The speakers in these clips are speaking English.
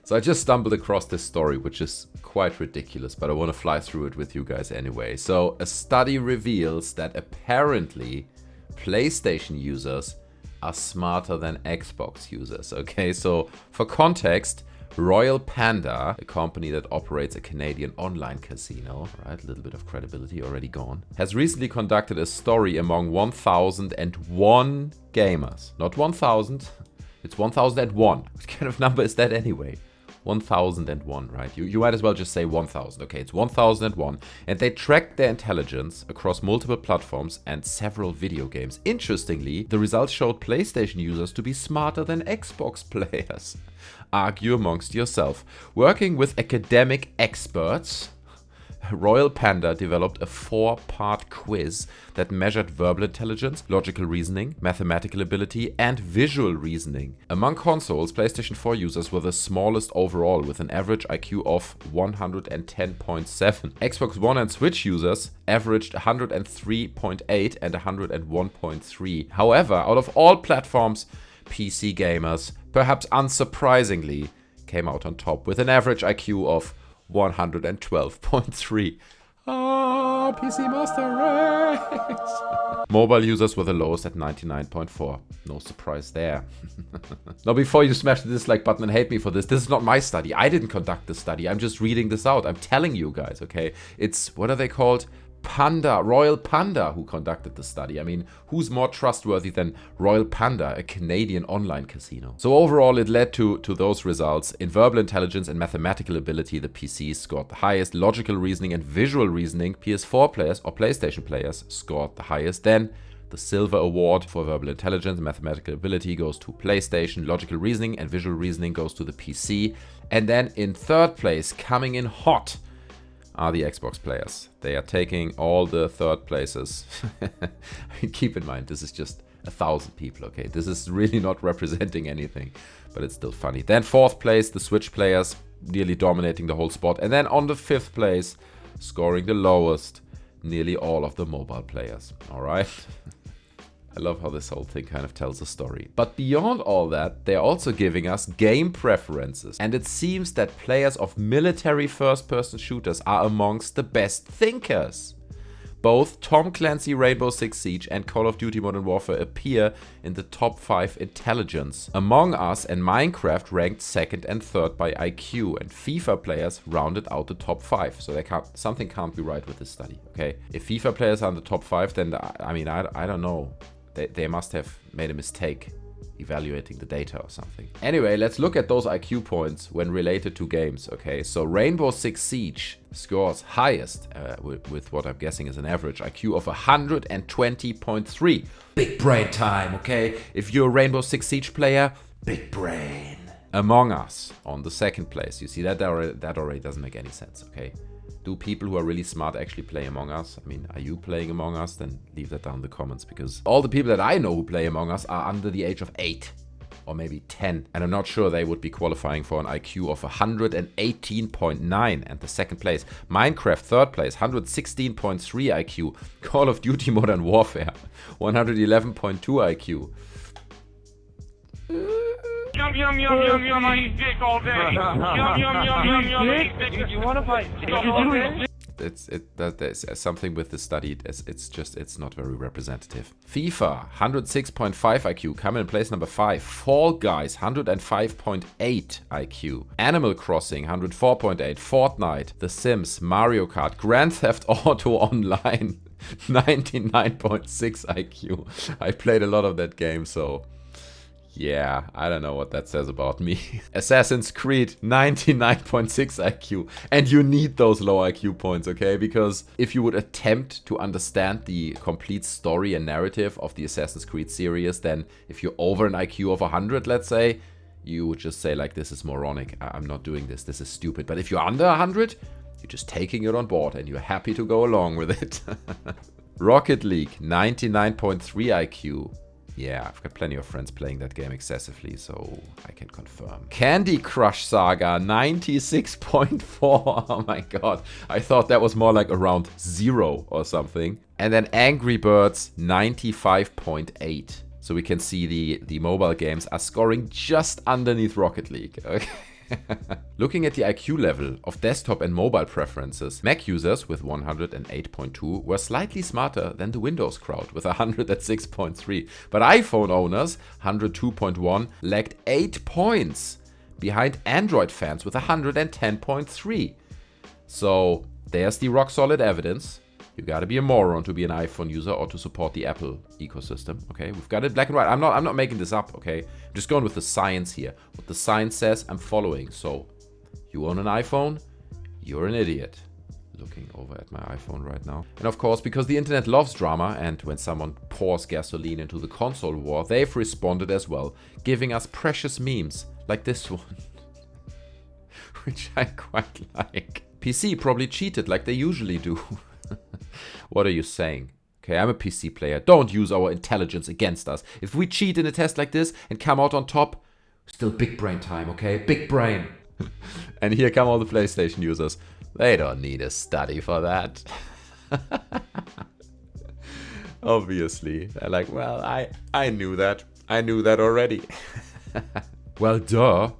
So I just stumbled across this story, which is quite ridiculous, but I want to fly through it with you guys anyway. So a study reveals that apparently PlayStation users are smarter than Xbox users. Okay, so for context, Royal Panda, a company that operates a Canadian online casino, right, a little bit of credibility already gone, has recently conducted a story among 1001 gamers. Not 1000, it's 1001. What kind of number is that anyway? 1001, right? You might as well just say 1000. Okay, it's 1001. And they tracked their intelligence across multiple platforms and several video games. Interestingly, the results showed PlayStation users to be smarter than Xbox players. Argue amongst yourself. Working with academic experts, Royal Panda developed a 4-part quiz that measured verbal intelligence, logical reasoning, mathematical ability, and visual reasoning. Among consoles, PlayStation 4 users were the smallest overall, with an average IQ of 110.7. Xbox One and Switch users averaged 103.8 and 101.3. However, out of all platforms, PC gamers, perhaps unsurprisingly, came out on top with an average IQ of 112.3. PC Master Race! Mobile users were the lowest at 99.4. No surprise there. Now, before you smash the dislike button and hate me for this is not my study. I didn't conduct the study. I'm just reading this out. I'm telling you guys, okay? It's, what are they called? Royal Panda, who conducted the study. I mean, who's more trustworthy than Royal Panda, a Canadian online casino? So overall, it led to those results. In verbal intelligence and mathematical ability, the PCs scored the highest. Logical reasoning and visual reasoning, PS4 players or PlayStation players scored the highest. Then the silver award for verbal intelligence and mathematical ability goes to PlayStation. Logical reasoning and visual reasoning goes to the PC. And then in third place, coming in hot, are the Xbox players. They are taking all the third places. I mean, keep in mind, this is just 1,000 people, okay? This is really not representing anything, but it's still funny. Then fourth place, the Switch players, nearly dominating the whole spot. And then on the fifth place, scoring the lowest, nearly all of the mobile players, all right? I love how this whole thing kind of tells a story. But beyond all that, they're also giving us game preferences. And it seems that players of military first-person shooters are amongst the best thinkers. Both Tom Clancy Rainbow Six Siege and Call of Duty Modern Warfare appear in the top 5 intelligence. Among Us and Minecraft ranked second and third by IQ, and FIFA players rounded out the top 5. So something can't be right with this study, okay? If FIFA players are in the top 5, then I mean, I don't know. They must have made a mistake evaluating the data or something. Anyway, let's look at those IQ points when related to games, okay? So Rainbow Six Siege scores highest with what I'm guessing is an average IQ of 120.3. Big brain time, okay? If you're a Rainbow Six Siege player, big brain. Among Us on the second place. You see, that already doesn't make any sense, okay? Do people who are really smart actually play Among Us? I mean, are you playing Among Us? Then leave that down in the comments, because all the people that I know who play Among Us are under the age of 8 or maybe 10. And I'm not sure they would be qualifying for an IQ of 118.9 and the second place. Minecraft third place, 116.3 IQ. Call of Duty Modern Warfare, 111.2 IQ. Yum, yum, yum, yum, yum, I eat dick all day. Yum, yum, yum, yum, yum, I eat dick. You want to fight dick all day? There's something with the study. It's not very representative. FIFA 106.5 IQ, coming in place number 5. Fall Guys 105.8 IQ. Animal Crossing 104.8. Fortnite, The Sims, Mario Kart, Grand Theft Auto Online 99.6 IQ. I played a lot of that game, so yeah, I don't know what that says about me. Assassin's Creed, 99.6 IQ. And you need those low IQ points, okay? Because if you would attempt to understand the complete story and narrative of the Assassin's Creed series, then if you're over an IQ of 100, let's say, you would just say, like, this is moronic. I'm not doing this. This is stupid. But if you're under 100, you're just taking it on board and you're happy to go along with it. Rocket League, 99.3 IQ. Yeah, I've got plenty of friends playing that game excessively, so I can confirm. Candy Crush Saga, 96.4. Oh my god. I thought that was more like around 0 or something. And then Angry Birds, 95.8. So we can see the mobile games are scoring just underneath Rocket League. Okay. Looking at the IQ level of desktop and mobile preferences, Mac users with 108.2 were slightly smarter than the Windows crowd with 106.3. But iPhone owners, 102.1, lagged 8 points behind Android fans with 110.3. So there's the rock solid evidence. You gotta be a moron to be an iPhone user or to support the Apple ecosystem, okay? We've got it black and white. I'm not making this up, okay? I'm just going with the science here. What the science says, I'm following. So, you own an iPhone, you're an idiot. Looking over at my iPhone right now. And of course, because the internet loves drama, and when someone pours gasoline into the console war, they've responded as well, giving us precious memes like this one, which I quite like. PC probably cheated like they usually do. What are you saying? Okay, I'm a PC player. Don't use our intelligence against us. If we cheat in a test like this and come out on top, still big brain time, okay? Big brain. And here come all the PlayStation users. They don't need a study for that. Obviously. They're like, well, I knew that. I knew that already. Well, duh.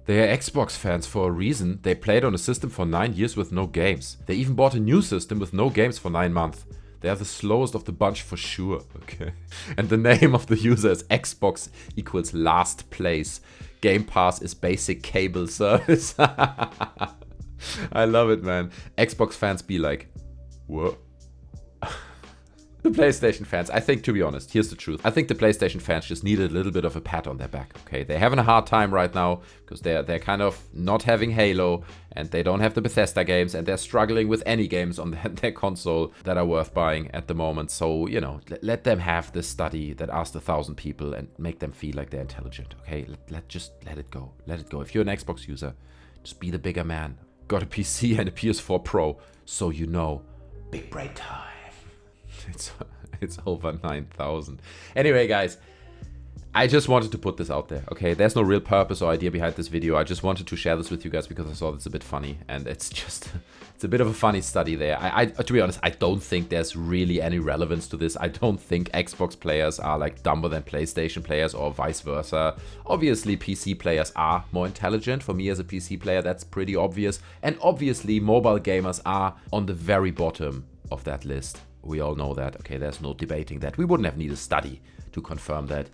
They are Xbox fans for a reason. They played on a system for 9 years with no games. They even bought a new system with no games for 9 months. They are the slowest of the bunch for sure, okay? And the name of the user is Xbox equals last place. Game Pass is basic cable service. I love it, man. Xbox fans be like, what? The PlayStation fans, I think, to be honest, here's the truth. I think the PlayStation fans just needed a little bit of a pat on their back, okay? They're having a hard time right now because they're kind of not having Halo and they don't have the Bethesda games and they're struggling with any games on their console that are worth buying at the moment. So, you know, let them have this study that asked 1,000 people and make them feel like they're intelligent, okay? Just let it go. Let it go. If you're an Xbox user, just be the bigger man. Got a PC and a PS4 Pro, so you know, big brain time. It's over 9,000. Anyway, guys, I just wanted to put this out there, okay? There's no real purpose or idea behind this video. I just wanted to share this with you guys because I thought it's a bit funny. And it's a bit of a funny study there. To be honest, I don't think there's really any relevance to this. I don't think Xbox players are like dumber than PlayStation players or vice versa. Obviously, PC players are more intelligent. For me as a PC player, that's pretty obvious. And obviously, mobile gamers are on the very bottom of that list. We all know that, okay? There's no debating that. We wouldn't have needed a study to confirm that.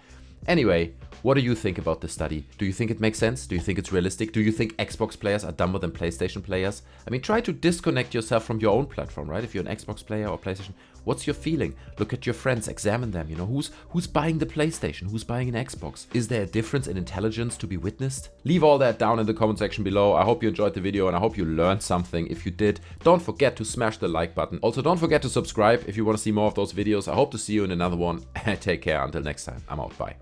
Anyway, what do you think about this study? Do you think it makes sense? Do you think it's realistic? Do you think Xbox players are dumber than PlayStation players? I mean, try to disconnect yourself from your own platform, right? If you're an Xbox player or PlayStation, what's your feeling? Look at your friends, examine them, you know, who's buying the PlayStation? Who's buying an Xbox? Is there a difference in intelligence to be witnessed? Leave all that down in the comment section below. I hope you enjoyed the video and I hope you learned something. If you did, don't forget to smash the like button. Also, don't forget to subscribe if you want to see more of those videos. I hope to see you in another one. Take care. Until next time, I'm out. Bye.